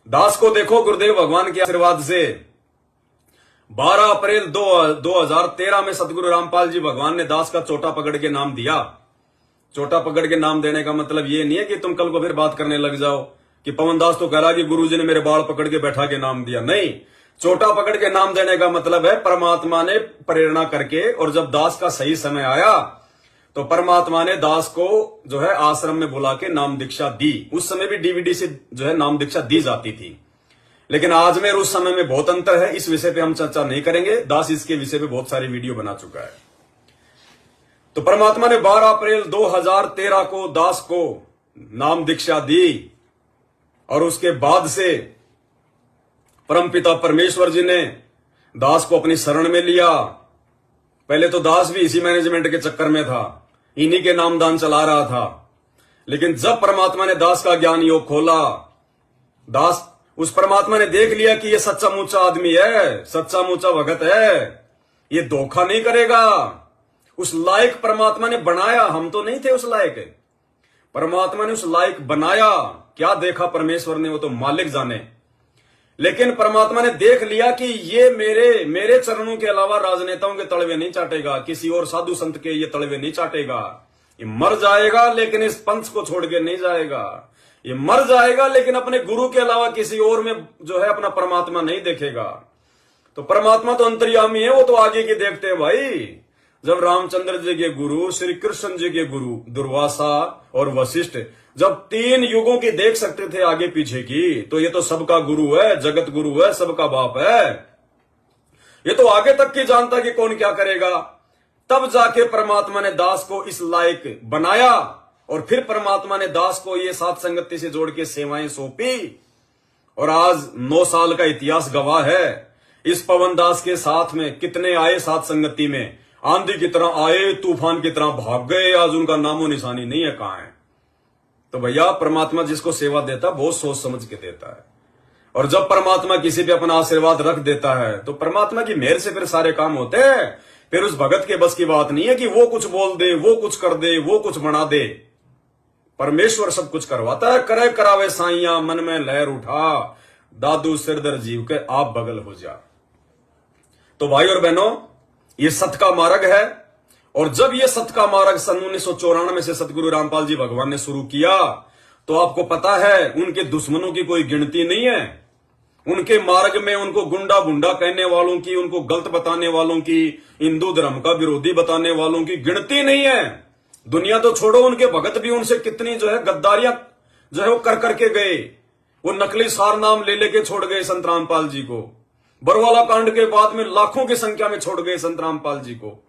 दास को देखो गुरुदेव भगवान के आशीर्वाद से 12 अप्रैल 2013 में सतगुरु रामपाल जी भगवान ने दास का चोटा पकड़ के नाम दिया। चोटा पकड़ के नाम देने का मतलब ये नहीं है कि तुम कल को फिर बात करने लग जाओ कि पवन दास तो कह रहा कि गुरुजी ने मेरे बाल पकड़ के बैठा के नाम दिया। नहीं, चोटा पकड़ के नाम देने का मतलब है परमात्मा ने प्रेरणा करके, और जब दास का सही समय आया तो परमात्मा ने दास को जो है आश्रम में बुला के नाम दीक्षा दी। उस समय भी डीवीडी से जो है नाम दीक्षा दी जाती थी, लेकिन आज में और उस समय में बहुत अंतर है। इस विषय पे हम चर्चा नहीं करेंगे, दास इसके विषय पे बहुत सारी वीडियो बना चुका है। तो परमात्मा ने 12 अप्रैल 2013 को दास को नाम दीक्षा दी, और उसके बाद से परमपिता परमेश्वर जी ने दास को अपनी शरण में लिया। पहले तो दास भी इसी मैनेजमेंट के चक्कर में था, इन्हीं के नामदान चला रहा था, लेकिन जब परमात्मा ने दास का ज्ञान योग खोला, दास उस परमात्मा ने देख लिया कि ये सच्चा मुच्चा आदमी है, सच्चा मुच्चा भगत है, ये धोखा नहीं करेगा। उस लायक परमात्मा ने बनाया, हम तो नहीं थे उस लायक, परमात्मा ने उस लायक बनाया। क्या देखा परमेश्वर ने वो तो मालिक जाने, लेकिन परमात्मा ने देख लिया कि ये मेरे चरणों के अलावा राजनेताओं के तलवे नहीं चाटेगा, किसी और साधु संत के ये तलवे नहीं चाटेगा। ये मर जाएगा लेकिन इस पंथ को छोड़ के नहीं जाएगा। ये मर जाएगा लेकिन अपने गुरु के अलावा किसी और में जो है अपना परमात्मा नहीं देखेगा। तो परमात्मा तो अंतर्यामी है, वो तो आगे की देखते हैं भाई। जब रामचंद्र जी के गुरु, श्री कृष्ण जी के गुरु दुर्वासा और वशिष्ठ जब 3 युगों की देख सकते थे आगे पीछे की, तो ये तो सबका गुरु है, जगत गुरु है, सबका बाप है। ये तो आगे तक की जानता कि कौन क्या करेगा। तब जाके परमात्मा ने दास को इस लायक बनाया, और फिर परमात्मा ने दास को ये सात संगति से जोड़ के सेवाएं सौंपी, और आज 9 साल का इतिहास गवाह है। इस पवन दास के साथ में कितने आए सात संगति में, आंधी की तरह आए, तूफान की तरह भाग गए, आज उनका नामो निशानी नहीं है, कहां है। तो भैया परमात्मा जिसको सेवा देता है बहुत सोच समझ के देता है, और जब परमात्मा किसी पे अपना आशीर्वाद रख देता है तो परमात्मा की मेहर से फिर सारे काम होते हैं। फिर उस भगत के बस की बात नहीं है कि वो कुछ बोल दे, वो कुछ कर दे, वो कुछ बना दे। परमेश्वर सब कुछ करवाता है। करे करावे साइया, मन में लहर उठा, दादू सिरदर जीव के आप बगल हो जा। तो भाई और बहनों, ये सत का मार्ग है, और जब ये सत का मार्ग सन 1994 से सतगुरु रामपाल जी भगवान ने शुरू किया, तो आपको पता है उनके दुश्मनों की कोई गिनती नहीं है। उनके मार्ग में उनको गुंडा बुंडा कहने वालों की, उनको गलत बताने वालों की, हिंदू धर्म का विरोधी बताने वालों की गिनती नहीं है। दुनिया तो छोड़ो, उनके भगत भी उनसे कितनी जो है गद्दारियां जो है वो कर करके गए। वो नकली सार नाम ले लेके छोड़ गए संत रामपाल जी को। बरवाला कांड के बाद में लाखों की संख्या में छोड़ गए संत रामपाल जी को।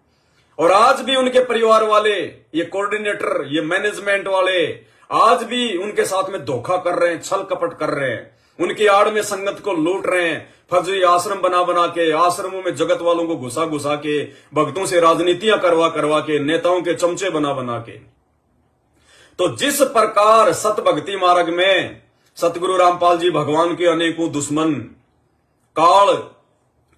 और आज भी उनके परिवार वाले, ये कोऑर्डिनेटर, ये मैनेजमेंट वाले आज भी उनके साथ में धोखा कर रहे हैं, छल कपट कर रहे हैं, उनकी आड़ में संगत को लूट रहे हैं। फर्जी आश्रम बना बना के, आश्रमों में जगत वालों को घुसा घुसा के, भक्तों से राजनीतियां करवा करवा के, नेताओं के चमचे बना बना के। तो जिस प्रकार सत भक्ति मार्ग में सतगुरु रामपाल जी भगवान के अनेकों दुश्मन काल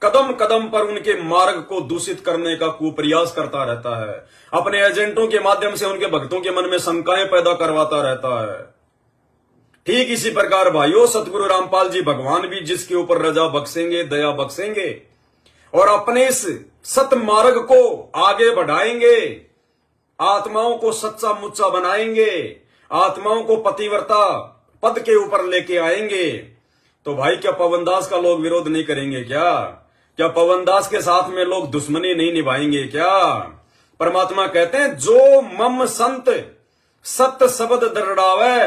कदम कदम पर उनके मार्ग को दूषित करने का कुप्रयास करता रहता है, अपने एजेंटों के माध्यम से उनके भक्तों के मन में शंकाएं पैदा करवाता रहता है, ठीक इसी प्रकार भाइयों सतगुरु रामपाल जी भगवान भी जिसके ऊपर रजा बख्शेंगे, दया बख्शेंगे, और अपने इस सत मार्ग को आगे बढ़ाएंगे, आत्माओं को सच्चा मुच्चा बनाएंगे, आत्माओं को पतिव्रता पद के ऊपर लेके आएंगे। तो भाई क्या पवनदास का लोग विरोध नहीं करेंगे क्या पवनदास के साथ में लोग दुश्मनी नहीं निभाएंगे क्या? परमात्मा कहते हैं जो मम संत सत शब्द दरड़ावे,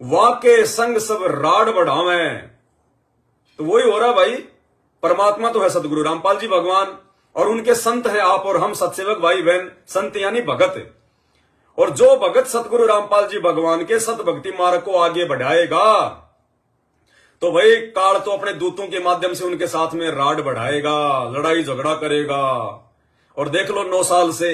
वाके संग सब राड बढ़ावे। तो वही हो रहा भाई। परमात्मा तो है सतगुरु रामपाल जी भगवान, और उनके संत है आप और हम सतसेवक भाई बहन। संत यानी भगत, और जो भगत सतगुरु रामपाल जी भगवान के सत भक्ति मार्ग को आगे बढ़ाएगा, तो भाई काल तो अपने दूतों के माध्यम से उनके साथ में राड बढ़ाएगा, लड़ाई झगड़ा करेगा। और देख लो 9 साल से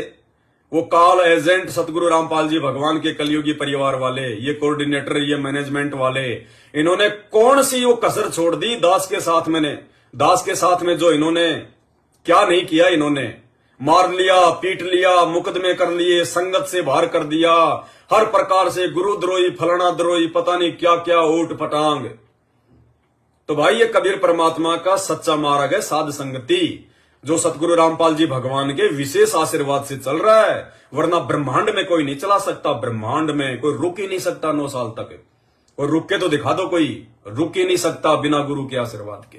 वो काल एजेंट सतगुरु रामपाल जी भगवान के कलयुगी परिवार वाले, ये कोऑर्डिनेटर, ये मैनेजमेंट वाले, इन्होंने कौन सी वो कसर छोड़ दी दास के साथ में जो इन्होंने क्या नहीं किया। इन्होंने मार लिया, पीट लिया, मुकदमे कर लिए, संगत से बाहर कर दिया, हर प्रकार से गुरुद्रोही, फलाना द्रोही, पता नहीं क्या क्या ऊट पटांग। तो भाई ये कबीर परमात्मा का सच्चा मार्ग है साध संगति, जो सतगुरु रामपाल जी भगवान के विशेष आशीर्वाद से चल रहा है। वरना ब्रह्मांड में कोई नहीं चला सकता, ब्रह्मांड में कोई रुक ही नहीं सकता 9 साल तक। और रुक के तो दिखा दो, कोई रुक ही नहीं सकता बिना गुरु के आशीर्वाद के।